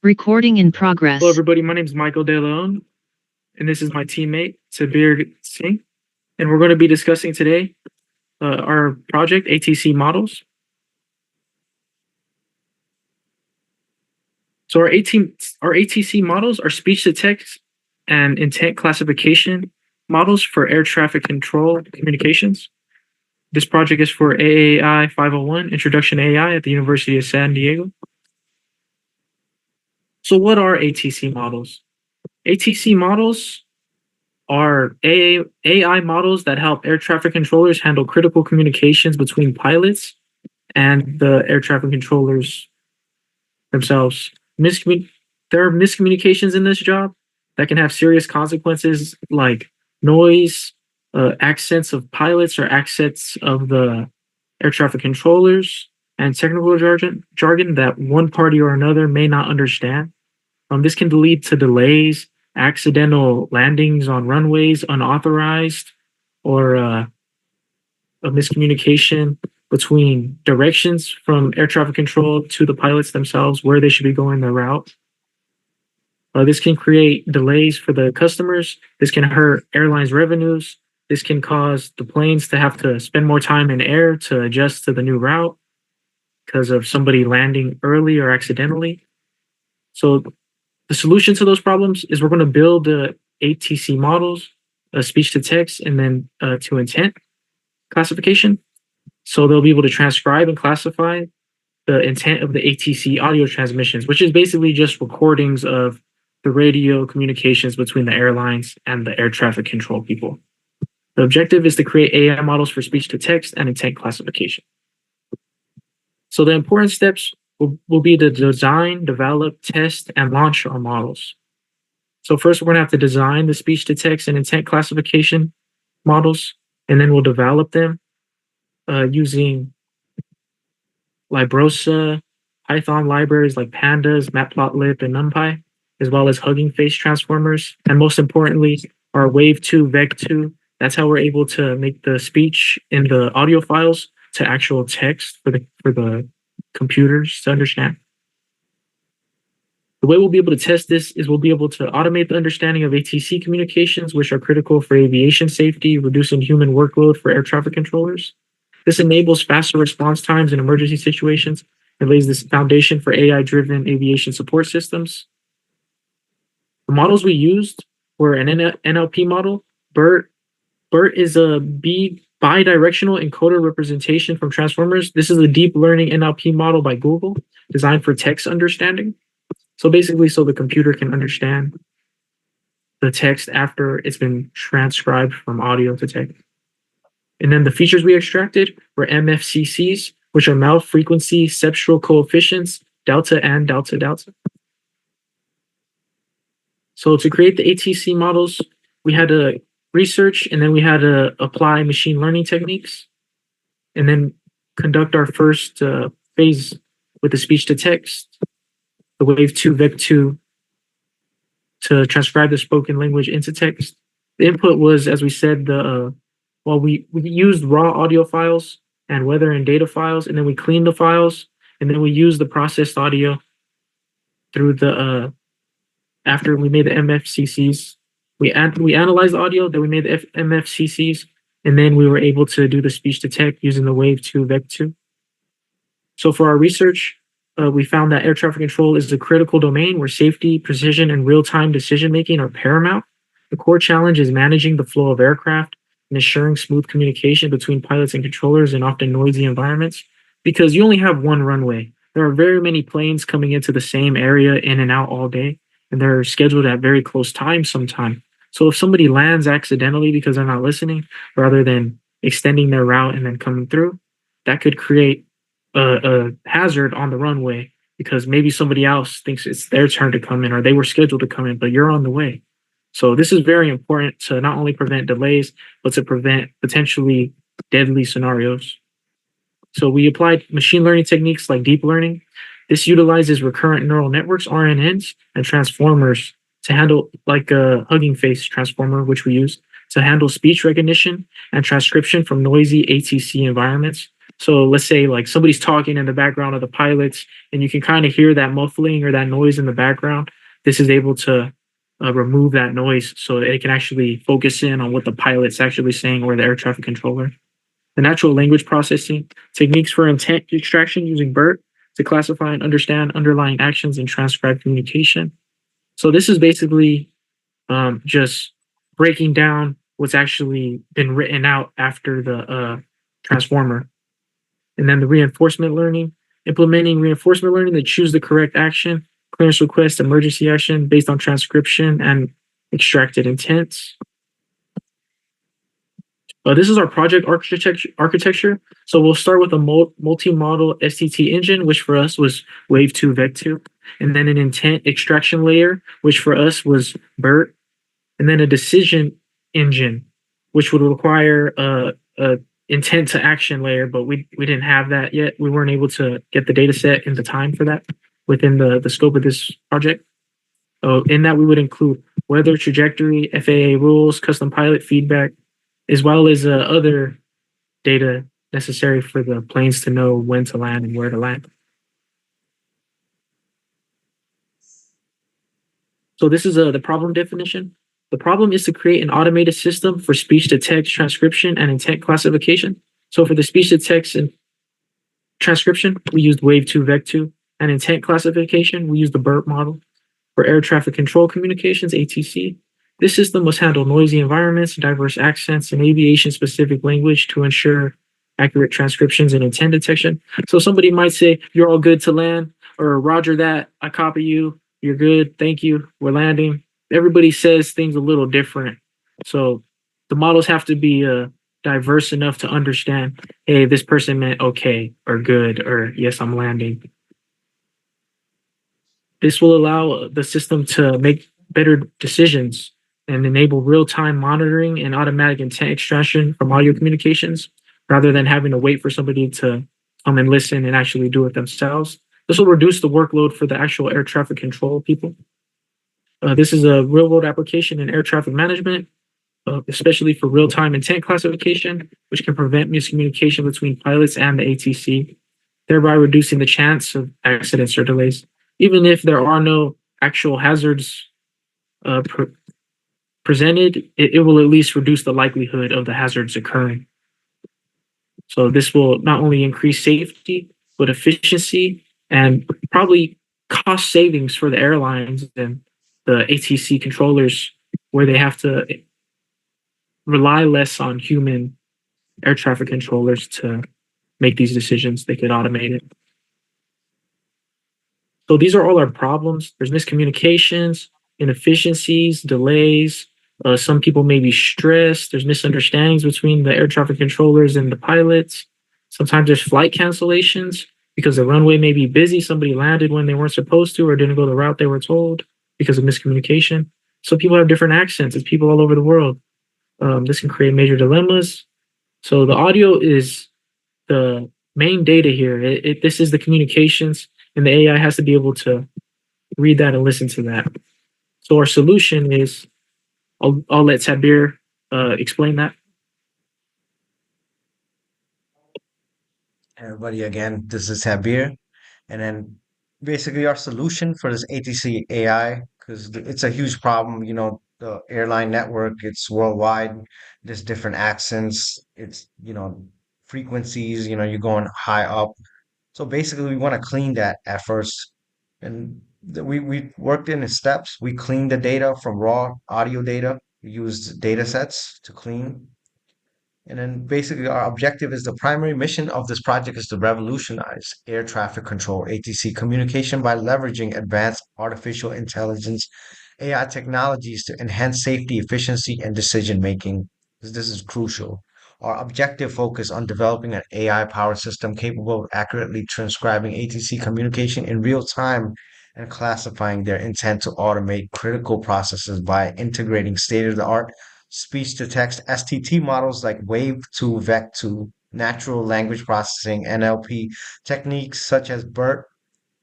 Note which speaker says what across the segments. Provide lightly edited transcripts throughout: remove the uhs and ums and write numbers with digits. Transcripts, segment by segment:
Speaker 1: Recording in progress.
Speaker 2: Hello, everybody. My name is Michael DeLeon, and this is my teammate, Sabir Singh. And we're going to be discussing today our project, ATC models. So our ATC models are speech-to-text and intent classification models for air traffic control communications. This project is for AAI 501, Introduction to AI at the University of San Diego. So what are ATC models? ATC models are AI models that help air traffic controllers handle critical communications between pilots and the air traffic controllers themselves. There are miscommunications in this job that can have serious consequences, like noise, accents of pilots or accents of the air traffic controllers, and technical jargon that one party or another may not understand. This can lead to delays, accidental landings on runways, unauthorized, or a miscommunication between directions from air traffic control to the pilots themselves, where they should be going their route. This can create delays for the customers. This can hurt airlines' revenues. This can cause the planes to have to spend more time in air to adjust to the new route because of somebody landing early or accidentally. So the solution to those problems is we're going to build the ATC models, speech to text, and then to intent classification. So they'll be able to transcribe and classify the intent of the ATC audio transmissions, which is basically just recordings of the radio communications between the airlines and the air traffic control people. The objective is to create AI models for speech to text and intent classification. So the important steps will be to design, develop, test, and launch our models. So first, we're going to have to design the speech-to-text and intent classification models, and then we'll develop them using Librosa, Python libraries like Pandas, Matplotlib, and NumPy, as well as Hugging Face transformers, and most importantly, our Wave2, Vec2. That's how we're able to make the speech in the audio files to actual text for the computers to understand. The way we'll be able to test this is we'll be able to automate the understanding of ATC communications, which are critical for aviation safety, reducing human workload for air traffic controllers. This enables faster response times in emergency situations and lays this foundation for AI-driven aviation support systems. The models we used were an NLP model. BERT is a bidirectional encoder representation from transformers. This is a deep learning NLP model by Google designed for text understanding. So basically, so the computer can understand the text after it's been transcribed from audio to text. And then the features we extracted were MFCCs, which are mouth frequency cepstral coefficients, delta and delta delta. So to create the ATC models, we had to research, and then we had to apply machine learning techniques, and then conduct our first phase with the speech to text, the Wave2, Vec2, to transcribe the spoken language into text. The input was, as we said, we used raw audio files and weather and data files, and then we cleaned the files, and then we used the processed audio through the after we made the MFCCs. We analyzed the audio, then we made the MFCCs, and then we were able to do the speech to text using the Wave2, Vec2. So for our research, we found that air traffic control is a critical domain where safety, precision, and real-time decision-making are paramount. The core challenge is managing the flow of aircraft and ensuring smooth communication between pilots and controllers in often noisy environments, because you only have one runway. There are very many planes coming into the same area in and out all day, and they're scheduled at very close times sometimes. So if somebody lands accidentally because they're not listening, rather than extending their route and then coming through, that could create a hazard on the runway, because maybe somebody else thinks it's their turn to come in, or they were scheduled to come in, but you're on the way. So this is very important to not only prevent delays, but to prevent potentially deadly scenarios. So we applied machine learning techniques like deep learning. This utilizes recurrent neural networks, RNNs, and transformers to handle, like a Hugging Face transformer, which we use to handle speech recognition and transcription from noisy ATC environments. So let's say like somebody's talking in the background of the pilots, and you can kind of hear that muffling or that noise in the background. This is able to remove that noise so that it can actually focus in on what the pilot's actually saying or the air traffic controller. The natural language processing techniques for intent extraction using BERT to classify and understand underlying actions and transcribe communication. So this is basically just breaking down what's actually been written out after the transformer. And then the reinforcement learning, implementing reinforcement learning to choose the correct action, clearance request, emergency action based on transcription and extracted intents. This is our project architecture. So we'll start with a multi-model STT engine, which for us was Wave 2 Vec 2, and then an intent extraction layer, which for us was BERT, and then a decision engine, which would require a intent to action layer, but we didn't have that yet. We weren't able to get the data set in the time for that within the scope of this project. In that, we would include weather, trajectory, FAA rules, custom pilot feedback, as well as other data necessary for the planes to know when to land and where to land. So this is the problem definition. The problem is to create an automated system for speech to text transcription and intent classification. So for the speech to text and transcription, we used Wave 2 Vec 2, and intent classification, we used the BERT model. For air traffic control communications, ATC, this system must handle noisy environments, diverse accents, and aviation-specific language to ensure accurate transcriptions and intent detection. So somebody might say, "You're all good to land," or "Roger that, I copy you. You're good. Thank you. We're landing." Everybody says things a little different. So the models have to be diverse enough to understand, hey, this person meant okay or good or yes, I'm landing. This will allow the system to make better decisions and enable real-time monitoring and automatic intent extraction from audio communications rather than having to wait for somebody to come and listen and actually do it themselves. This will reduce the workload for the actual air traffic control people. This is a real-world application in air traffic management, especially for real-time intent classification, which can prevent miscommunication between pilots and the ATC, thereby reducing the chance of accidents or delays. Even if there are no actual hazards presented, it will at least reduce the likelihood of the hazards occurring. So this will not only increase safety, but efficiency and probably cost savings for the airlines and the ATC controllers, where they have to rely less on human air traffic controllers to make these decisions. They could automate it. So these are all our problems. There's miscommunications, inefficiencies, delays. Some people may be stressed. There's misunderstandings between the air traffic controllers and the pilots. Sometimes there's flight cancellations because the runway may be busy. Somebody landed when they weren't supposed to or didn't go the route they were told because of miscommunication. So people have different accents. It's people all over the world. This can create major dilemmas. So the audio is the main data here. This is the communications, and the AI has to be able to read that and listen to that. So our solution is, I'll let Sabir explain that.
Speaker 1: Everybody, again, this is Habir. And then basically our solution for this ATC AI, because it's a huge problem, the airline network, it's worldwide, there's different accents, it's, frequencies, you're going high up. So basically we want to clean that at first. And we worked in the steps. We cleaned the data from raw audio data. We used data sets to clean. And then basically our objective is the primary mission of this project is to revolutionize air traffic control, ATC communication by leveraging advanced artificial intelligence, AI technologies to enhance safety, efficiency, and decision making. This is crucial. Our objective focus on developing an AI powered system capable of accurately transcribing ATC communication in real time and classifying their intent to automate critical processes by integrating state of the art speech to text STT models like Wave 2 Vec 2, natural language processing, NLP techniques such as BERT.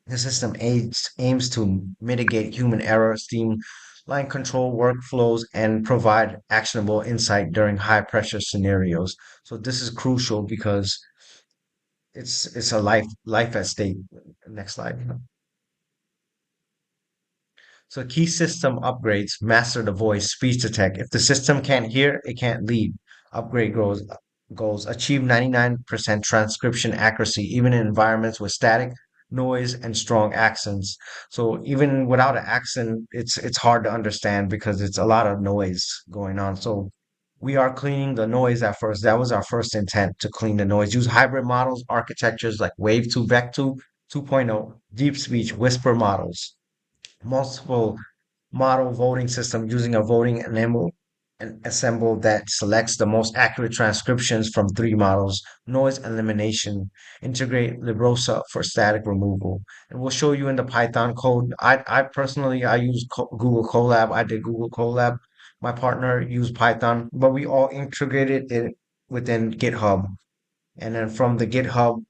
Speaker 1: The system aims to mitigate human error, streamline control workflows, and provide actionable insight during high pressure scenarios. So this is crucial because It's a life at stake. Next slide. So key system upgrades master the voice speech to tech. If the system can't hear, it can't lead. Upgrade goals achieve 99% transcription accuracy, even in environments with static noise and strong accents. So even without an accent, it's hard to understand because it's a lot of noise going on. So we are cleaning the noise at first. That was our first intent to clean the noise. Use hybrid models, architectures like Wave 2, Vec 2, 2.0, deep speech, whisper models, multiple model voting system using a voting enable and assemble that selects the most accurate transcriptions from three models, noise elimination, integrate Librosa for static removal. And we'll show you in the Python code. I personally, I use Google Colab. I did Google Colab. My partner used Python, but we all integrated it within GitHub. And then from the GitHub,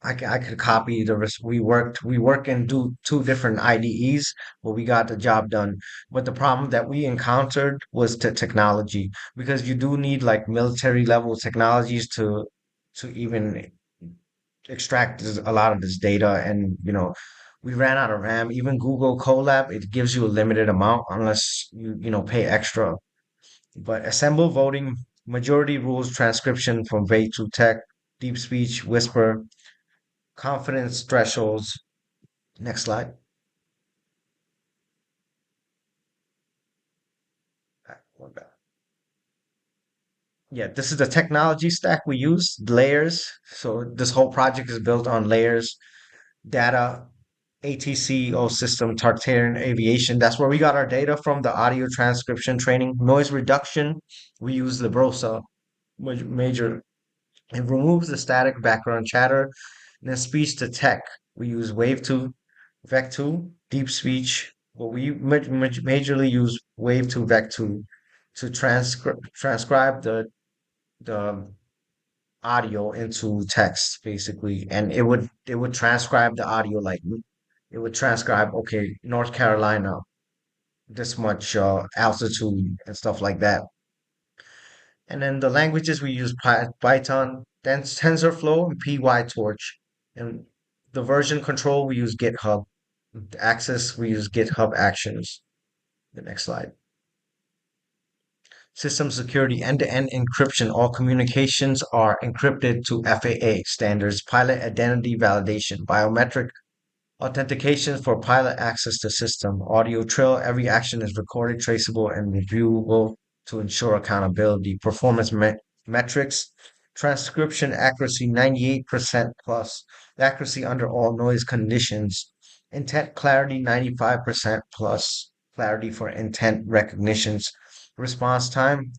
Speaker 1: I could copy the rest. We work and do two different IDEs, but we got the job done. But the problem that we encountered was the technology because you do need like military level technologies to even extract a lot of this data. And we ran out of RAM. Even Google Colab, it gives you a limited amount unless you pay extra. But assemble voting majority rules transcription from V to tech, deep speech, whisper, confidence thresholds. Next slide. Yeah, this is the technology stack we use, layers. So this whole project is built on layers, data, ATC, system, Tartarian aviation. That's where we got our data from, the audio transcription training. Noise reduction, we use Librosa, major. It removes the static background chatter. And then speech to tech, we use Wave 2, Vec 2, deep speech. Well, we majorly use Wave 2, Vec 2 to transcribe the audio into text, basically, and it would transcribe the audio like it would transcribe, okay, North Carolina, this much altitude and stuff like that. And then the languages we use Python, then TensorFlow and PyTorch. And the version control we use GitHub. The access we use GitHub Actions. The next slide. System security, end-to-end encryption. All communications are encrypted to FAA standards. Pilot identity validation, biometric authentication for pilot access to system. Audio trail, every action is recorded, traceable, and reviewable to ensure accountability. Performance metrics, transcription accuracy 98% plus, accuracy under all noise conditions. Intent clarity 95% plus, clarity for intent recognitions. Response time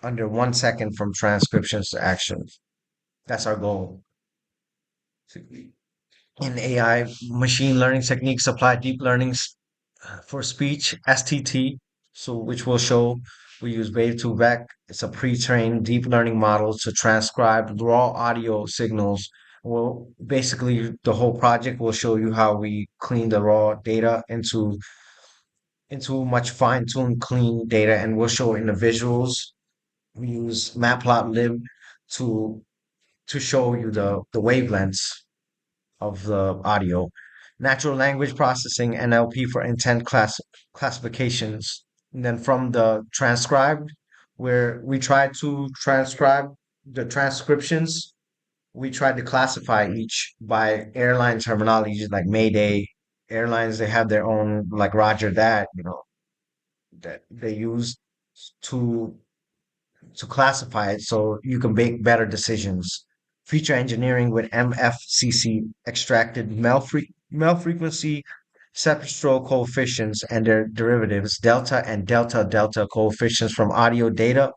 Speaker 1: under 1 second from transcriptions to actions. That's our goal. In AI, machine learning techniques apply deep learnings for speech, STT, so which will show we use Wave 2 Vec. It's a pre-trained deep learning model to transcribe raw audio signals. Well, basically, the whole project will show you how we clean the raw data into much fine-tuned, clean data, and we'll show in the visuals. We use Matplotlib to to show you the wavelengths of the audio. Natural language processing, NLP, for intent classifications. And then from the transcribed, where we try to transcribe the transcriptions, we try to classify each by airline terminology, like Mayday. Airlines, they have their own, like Roger that, that they use to to classify it so you can make better decisions. Feature engineering with MFCC extracted mel frequency cepstral coefficients and their derivatives, delta and delta delta coefficients from audio data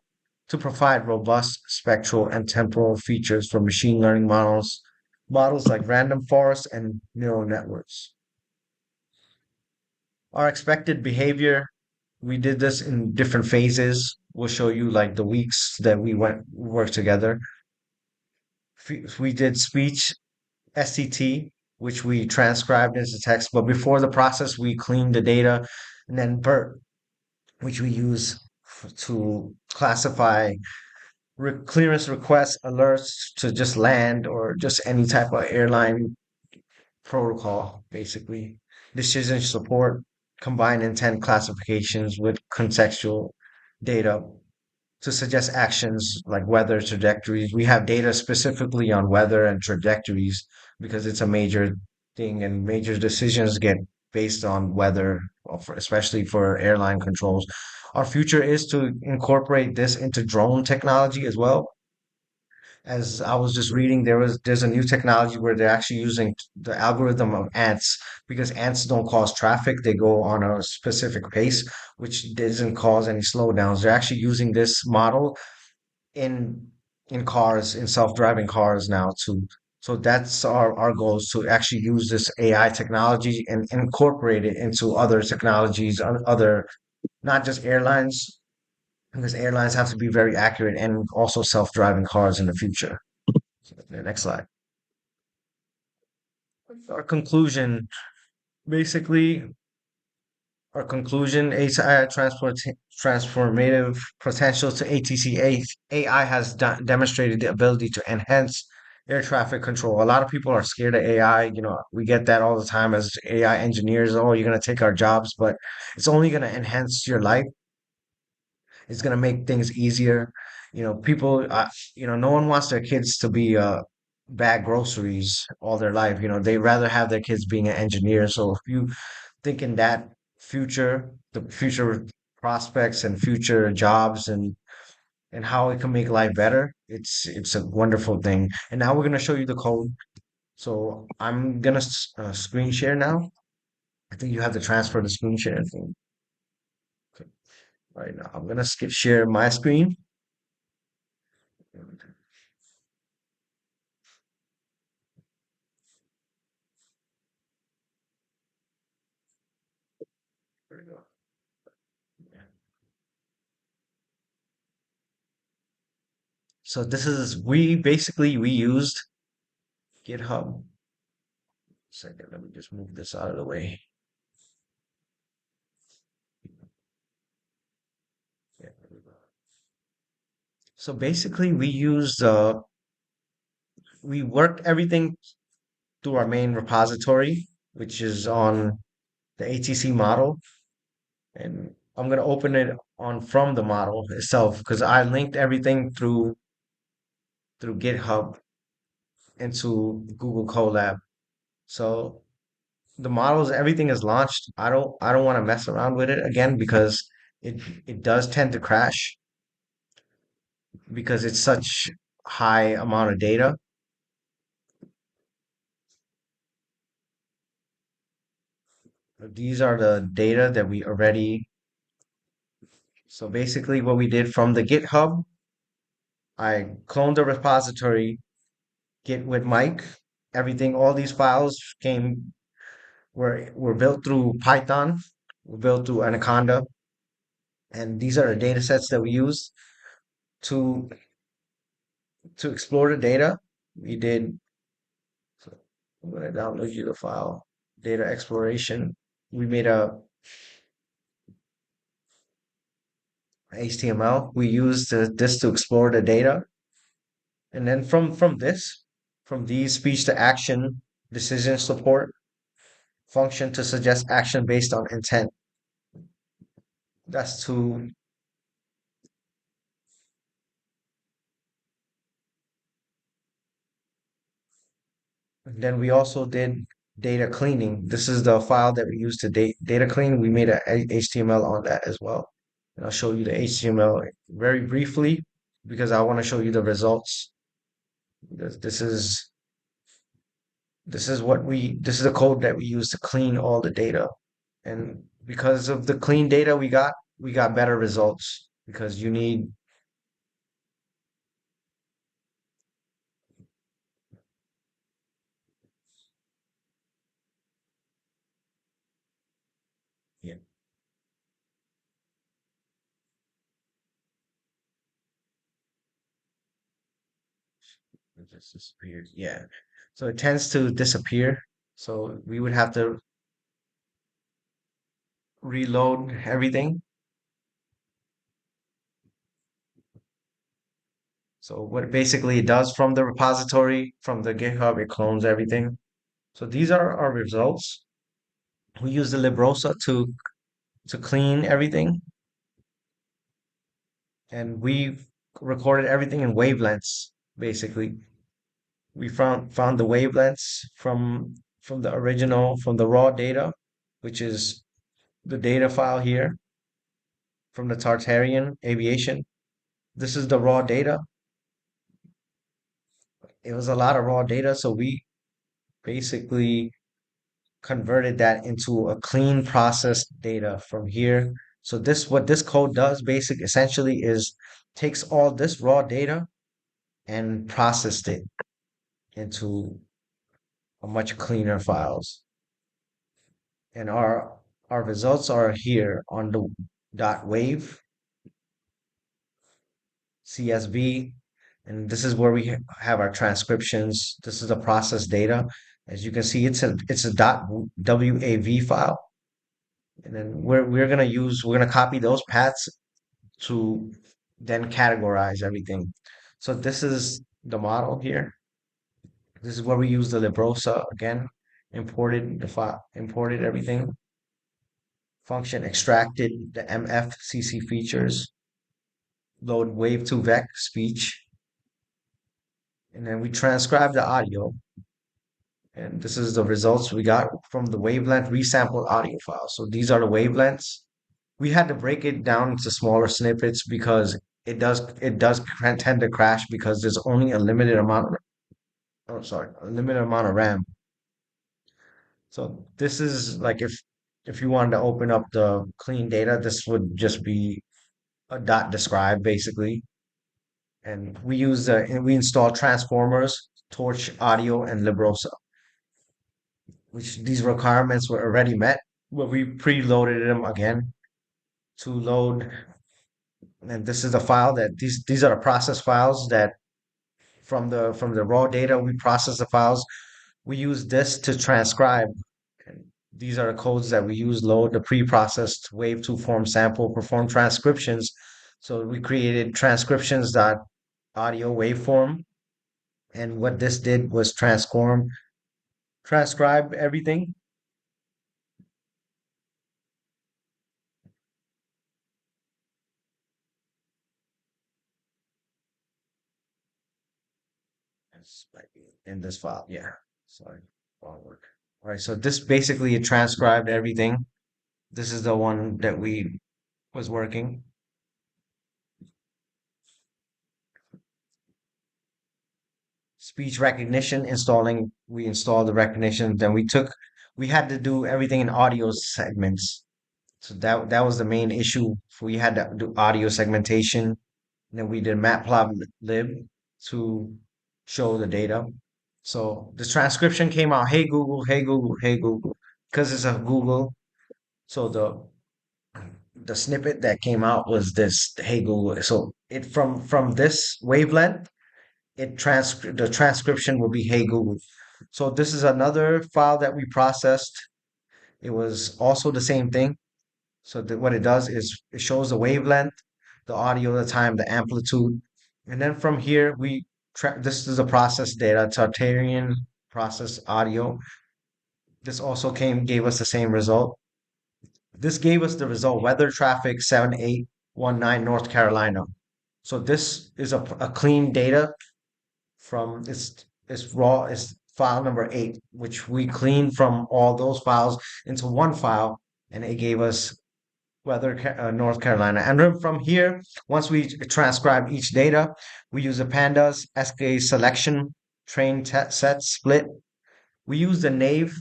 Speaker 1: to provide robust spectral and temporal features for machine learning models like random forest and neural networks. Our expected behavior, we did this in different phases. We'll show you like the weeks that we went worked together. We did speech SCT, which we transcribed into text, but before the process, we cleaned the data, and then BERT, which we use to classify clearance requests, alerts to just land or just any type of airline protocol, basically. Decision support, combine intent classifications with contextual data to suggest actions like weather trajectories. We have data specifically on weather and trajectories because it's a major thing, and major decisions get based on weather, especially for airline controls. Our future is to incorporate this into drone technology as well. As I was just reading, there's a new technology where they're actually using the algorithm of ants, because ants don't cause traffic. They go on a specific pace, which doesn't cause any slowdowns. They're actually using this model in cars, in self-driving cars now too. So that's our goal, is to actually use this AI technology and incorporate it into other technologies, other, not just airlines, because airlines have to be very accurate, and also self-driving cars in the future. The next slide. Our conclusion, basically, our conclusion, AI transformative potential to ATC. AI has demonstrated the ability to enhance air traffic control. A lot of people are scared of AI. We get that all the time as AI engineers. Oh, you're going to take our jobs, but it's only going to enhance your life. It's going to make things easier. People, no one wants their kids to be bag groceries all their life. They rather have their kids being an engineer. So if you think in that future, the future prospects and future jobs, and how it can make life better, it's a wonderful thing. And now we're gonna show you the code. So I'm gonna screen share now. I think you have to transfer the screen share thing. Okay, right now. I'm gonna skip share my screen. There we go. Yeah. So this is we used GitHub. Second, let me just move this out of the way. Yeah, there we go. So basically, we worked everything through our main repository, which is on the ATC model, and I'm gonna open it on from the model itself because I linked everything through GitHub into Google Colab. So the models, everything is launched. I don't want to mess around with it again because it does tend to crash because it's such high amount of data. These are the data that we already. So basically, what we did from the GitHub, I cloned the repository, Git with Mike. Everything, all these files were built through Python, were built through Anaconda, and these are the data sets that we use to explore the data. We did. So I'm gonna download you the file, data exploration. We made a HTML. We used this to explore the data, and then from these speech to action, decision support function to suggest action based on intent. That's to Then we also did data cleaning. This is the file that we used to data clean. We made a HTML on that as well. And I'll show you the HTML very briefly because I want to show you the results. This is the code that we use to clean all the data. And because of the clean data we got better results because you need. Yeah, it just disappeared. Yeah. So it tends to disappear. So we would have to reload everything. So what basically it does from the repository, from the GitHub, it clones everything. So these are our results. We use the Librosa to clean everything, and we recorded everything in wavelengths. Basically, we found the wavelengths from the original from the raw data, which is the data file here from the Tartarian Aviation. This is the raw data. It was a lot of raw data, so we basically converted that into a clean processed data from here. So this what this code does basic essentially is takes all this raw data and processed it into a much cleaner files. And our results are here on the dot wave CSV, and this is where we have our transcriptions. This is the process data. As you can see, it's a dot WAV file, and then we're gonna copy those paths to then categorize everything. So this is the model here. This is where we use the Librosa again, imported the file, imported everything, function extracted the MFCC features, load wave to vec speech, and then we transcribe the audio. And this is the results we got from the wavelength resampled audio file. So these are the wavelengths. We had to break it down into smaller snippets because it does tend to crash because there's only a limited amount of, oh sorry, a limited amount of RAM. So this is like if you wanted to open up the clean data, this would just be a dot describe basically. And we install transformers, torch audio, and Librosa, which these requirements were already met, but we preloaded them again to load. And this is the file that these are the process files that from the raw data we process the files. We use this to transcribe. And these are the codes that we use load the pre-processed wave to form sample perform transcriptions. So we created transcriptions dot audio waveform, and what this did was transcribe everything. This might be in this file. Yeah. Sorry. Wrong word. All right. So this basically it transcribed everything. This is the one that we was working. Speech recognition installing. We installed the recognition. Then we had to do everything in audio segments. So that was the main issue. We had to do audio segmentation. And then we did matplotlib to show the data. So the transcription came out, hey Google, hey Google, hey Google, because it's a Google. So the snippet that came out was this, hey Google. So it from this wavelength, the transcription will be hey Google. So this is another file that we processed. It was also the same thing. So what it does is it shows the wavelength, the audio, the time, the amplitude, and then from here this is a process data, Tartarian process audio. This also gave us the same result. This gave us the result weather traffic 7819 North Carolina. So this is a clean data from it's raw, it's file number 8, which we cleaned from all those files into one file, and it gave us North Carolina. And then from here, once we transcribe each data, we use a pandas SK selection train set split. We use the naive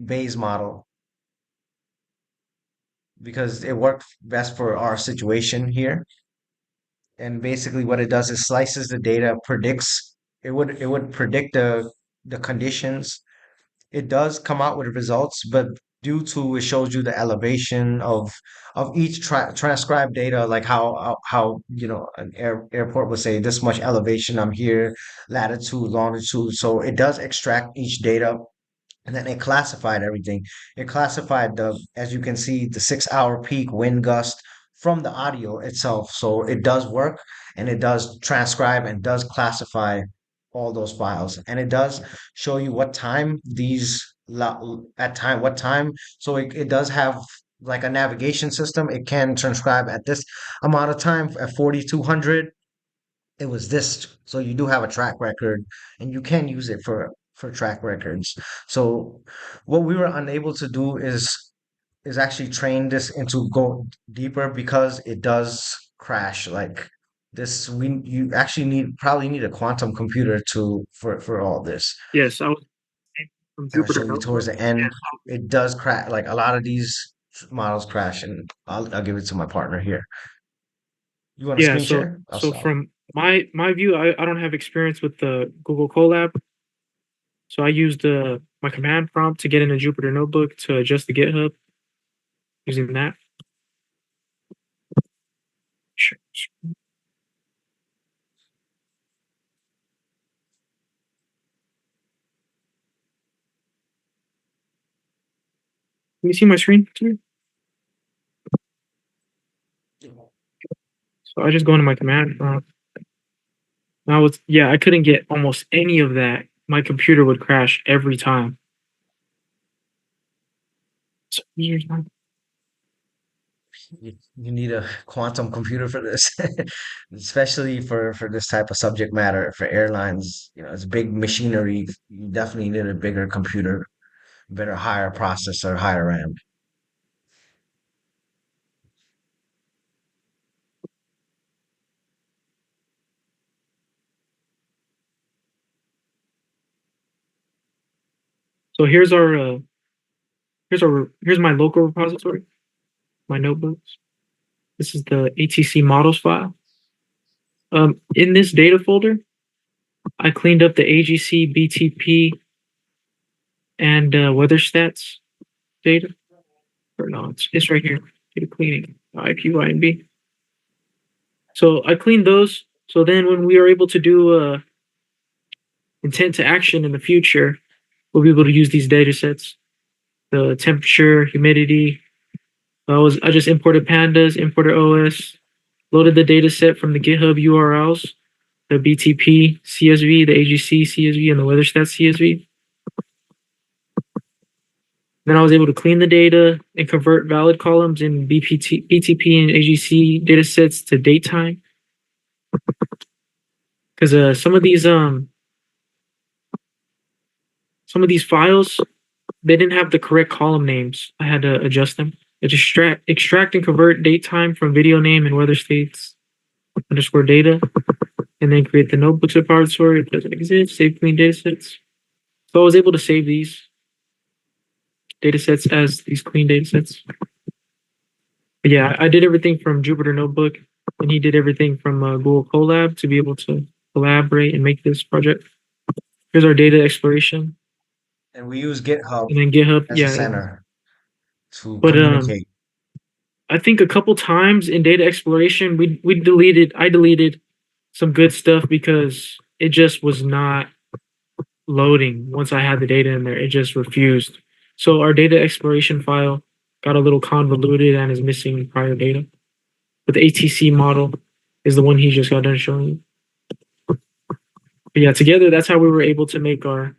Speaker 1: Bayes model because it worked best for our situation here. And basically what it does is slices the data, predicts it would predict the conditions. It does come out with results, but due to it shows you the elevation of each transcribed data, like how an airport would say this much elevation I'm here, latitude, longitude. So it does extract each data, and then it classified everything. It classified as you can see, the 6 hour peak wind gust, from the audio itself. So it does work and it does transcribe and does classify all those files. And it does show you what time at time, what time. So it does have like a navigation system. It can transcribe at this amount of time at 4200 it was this. So you do have a track record and you can use it for track records. So what we were unable to do is actually train this into go deeper because it does crash like this. We you actually probably need a quantum computer to for all this.
Speaker 2: Yes, I was from
Speaker 1: And I'll
Speaker 2: Jupyter
Speaker 1: show you towards
Speaker 2: Notebook.
Speaker 1: the end. It does crash like a lot of these models crash, and I'll give it to my partner here. You want a
Speaker 2: Yeah,
Speaker 1: screen
Speaker 2: so
Speaker 1: share? I'll
Speaker 2: so
Speaker 1: stop.
Speaker 2: from my view, I don't have experience with the Google Colab, so I used my command prompt to get in a Jupyter Notebook to adjust the GitHub using that. Sure. Can you see my screen too? So I just go into my command prompt. Now it's yeah, I couldn't get almost any of that. My computer would crash every time. So here's my
Speaker 1: You need a quantum computer for this, especially for this type of subject matter for airlines. You know, it's big machinery. You definitely need a bigger computer, better, higher processor, higher RAM.
Speaker 2: so here's my local repository, my notebooks. This is the ATC models file. In this data folder, I cleaned up the AGC, BTP, and weather stats data. Or no, it's right here. Data cleaning, IPYNB. So I cleaned those. So then when we are able to do intent to action in the future, we'll be able to use these data sets. The temperature, humidity. I just imported pandas, imported OS, loaded the data set from the GitHub URLs, the BTP CSV, the AGC CSV, and the weather stats CSV. Then I was able to clean the data and convert valid columns in BTP and AGC data sets to datetime. Because some of these files they didn't have the correct column names. I had to adjust them. It extract and convert datetime from video name and weather states underscore data, and then create the notebooks repository. It doesn't exist. Save clean data sets. So I was able to save these data sets as these clean data sets. But yeah, I did everything from Jupyter Notebook, and he did everything from Google Colab to be able to collaborate and make this project. Here's our data exploration,
Speaker 1: And we use GitHub
Speaker 2: and then GitHub.
Speaker 1: as a
Speaker 2: Yeah,
Speaker 1: center to
Speaker 2: but
Speaker 1: communicate.
Speaker 2: I think a couple times in data exploration, I deleted some good stuff because it just was not loading once I had the data in there. It just refused. So our data exploration file got a little convoluted and is missing prior data. But the ATC model is the one he just got done showing you. But yeah, together that's how we were able to make our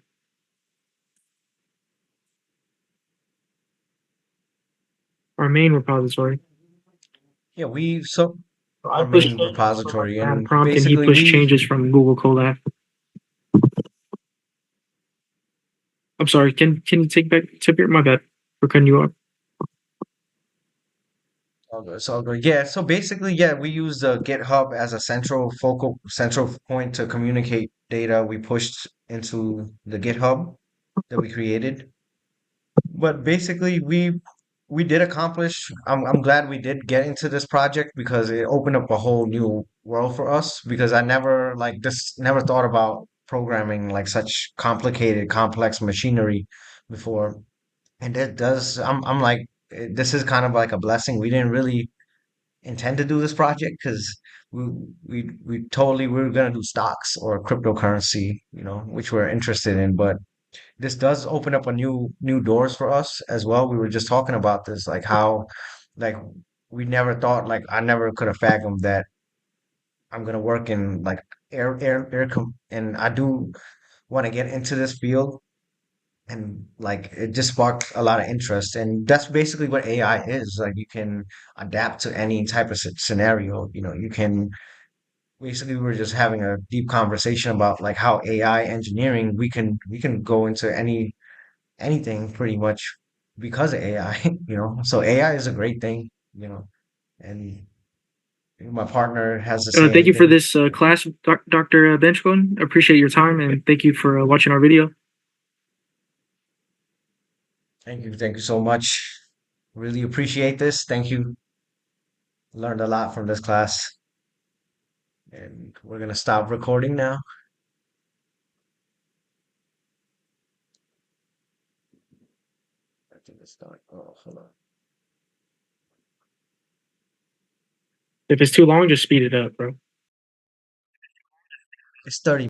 Speaker 2: main repository.
Speaker 1: Yeah, so
Speaker 2: So I
Speaker 1: our
Speaker 2: pushed
Speaker 1: main
Speaker 2: changes from my
Speaker 1: repository,
Speaker 2: command
Speaker 1: and
Speaker 2: prompt, and he
Speaker 1: basically
Speaker 2: pushed
Speaker 1: we
Speaker 2: changes from Google Colab. I'm sorry. Can you take back tip here? My bad for cutting you off.
Speaker 1: all good. So good. Yeah, so basically, yeah, we use the GitHub as a central point to communicate data we pushed into the GitHub that we created. But basically, we did accomplish. I'm glad we did get into this project because it opened up a whole new world for us. Because I never like this, never thought about programming like such complicated, complex machinery before. And it does. I'm like, this is kind of like a blessing. We didn't really intend to do this project because we we totally we were gonna do stocks or cryptocurrency, which we're interested in, but this does open up a new doors for us as well. We were just talking about this, like how, like we never thought, like, I never could have fathomed that I'm gonna work in like and I do want to get into this field, and like it just sparked a lot of interest, and that's basically what AI is. Like, you can adapt to any type of scenario. You can basically, we're just having a deep conversation about like how AI engineering, we can go into anything pretty much because of AI. So AI is a great thing, and my partner has the
Speaker 2: Thank
Speaker 1: same
Speaker 2: you for
Speaker 1: thing.
Speaker 2: this class, Dr. Benchcone. Appreciate your time and thank you for watching our video.
Speaker 1: Thank you so much. Really appreciate this. Thank you. Learned a lot from this class, and we're gonna stop recording now. I think it's done. Oh, hold on.
Speaker 2: If it's too long, just speed it up, bro.
Speaker 1: It's 30